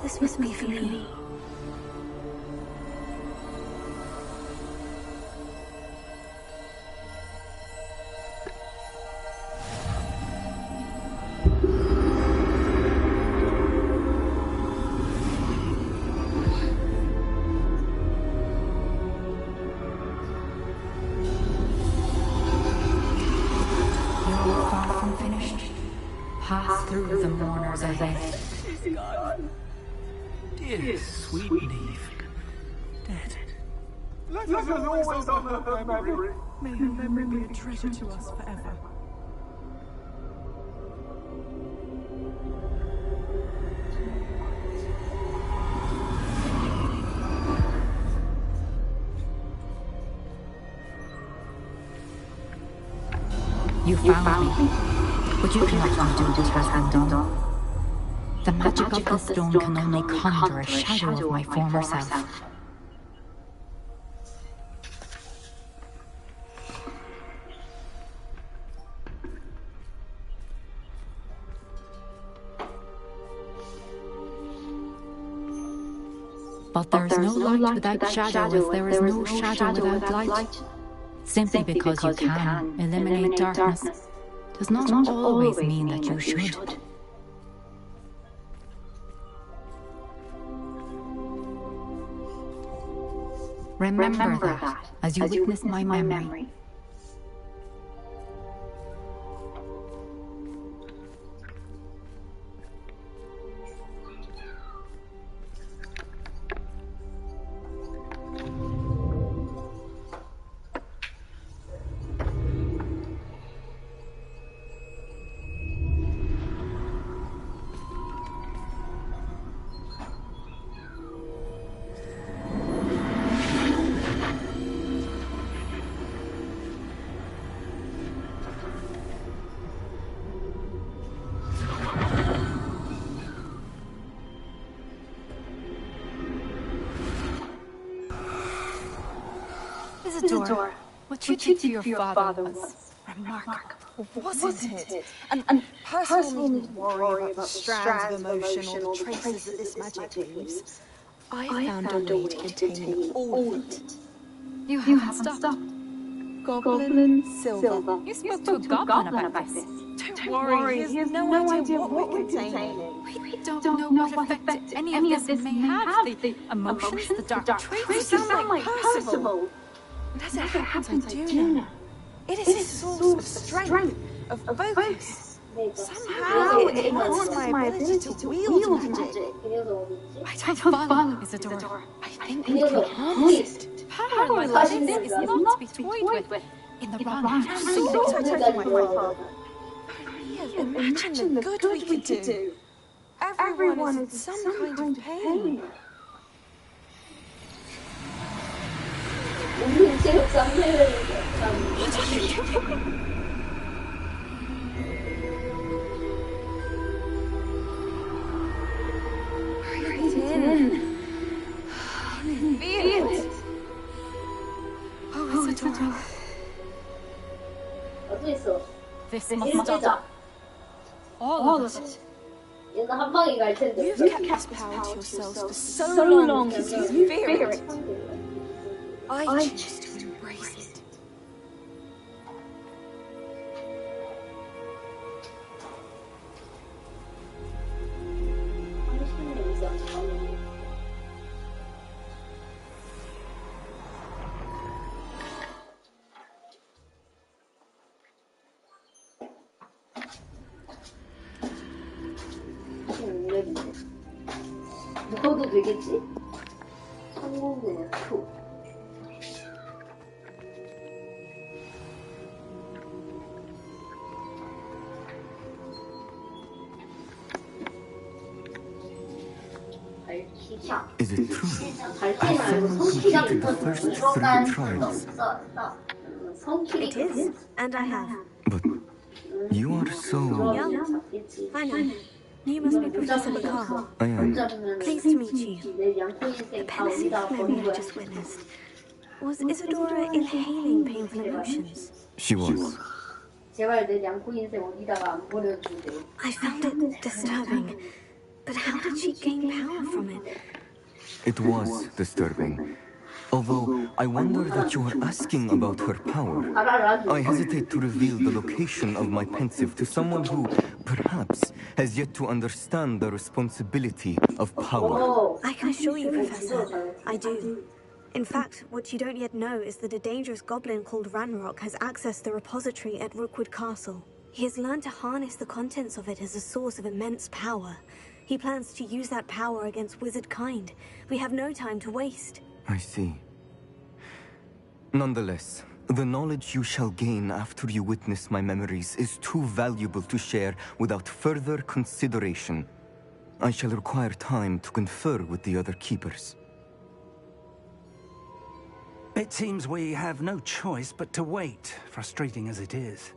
Speaker 3: This must be for me.
Speaker 8: You're far from finished. Pass through the mourners ahead.
Speaker 7: She's gone. Dear sweet Neve. Dead.
Speaker 13: Let us always honor her memory.
Speaker 12: May her memory be a treasure to us forever.
Speaker 8: You found me, but you cannot undo what has been done. The magic of the stone can only conjure a shadow of my former self. But there is no light without shadow, as there is no shadow without light. Simply because you can eliminate darkness does not always mean that you should. Remember that as you witness my memory.
Speaker 12: Isidore, what you did to your father was remarkable, wasn't it? And personal need to worry about the strands of emotion or the traces that this magic leaves. I found a way to contain all of it.
Speaker 8: You haven't stopped.
Speaker 12: Goblin Silver.
Speaker 8: You spoke to a goblin about this.
Speaker 12: Don't worry, he has no idea what we're containing.
Speaker 8: We don't know what effect any of this may have. The emotions, the dark traits.
Speaker 12: You sound like Percival. And as it happens, I do know. It is a source of strength, of focus. Somehow it enhances my ability to wield magic.
Speaker 8: I don't follow, Isidore. I think we can harness it. Power like this is not to be toyed with in the wrong hands.
Speaker 12: So don't attack my father. Imagine the good we could do. Everyone is in some kind of pain. Breathe in. Feel it.
Speaker 8: Oh, Isidore. This must stop. All of it.
Speaker 2: 얘는 한 방에 갈 텐데.
Speaker 12: You've kept this power to yourselves for so long because you fear it. I choose to embrace it.
Speaker 2: 먹어도 되겠지? 한국은 초.
Speaker 6: Is it true? I finally completed the first 3 trials.
Speaker 3: It is, and I have.
Speaker 6: But you are so...
Speaker 3: Young. Finally. You must be Professor McCall.
Speaker 6: I am.
Speaker 3: Pleased to meet you. The pensive memory I just witnessed. Was Isadora inhaling painful emotions?
Speaker 6: She was.
Speaker 2: 제발 내 양코 인생 어디다가 안 버려주세요.
Speaker 3: I found it disturbing. But how did she gain power from it?
Speaker 14: It was disturbing. Although I wonder that you are asking about her power. I hesitate to reveal the location of my pensive to someone who, perhaps, has yet to understand the responsibility of power.
Speaker 3: I can assure you, Professor, I do. In fact, what you don't yet know is that a dangerous goblin called Ranrock has accessed the repository at Rookwood Castle. He has learned to harness the contents of it as a source of immense power. He plans to use that power against wizard kind. We have no time to waste.
Speaker 14: I see. Nonetheless, the knowledge you shall gain after you witness my memories is too valuable to share without further consideration. I shall require time to confer with the other keepers.
Speaker 6: It seems we have no choice but to wait, frustrating as it is.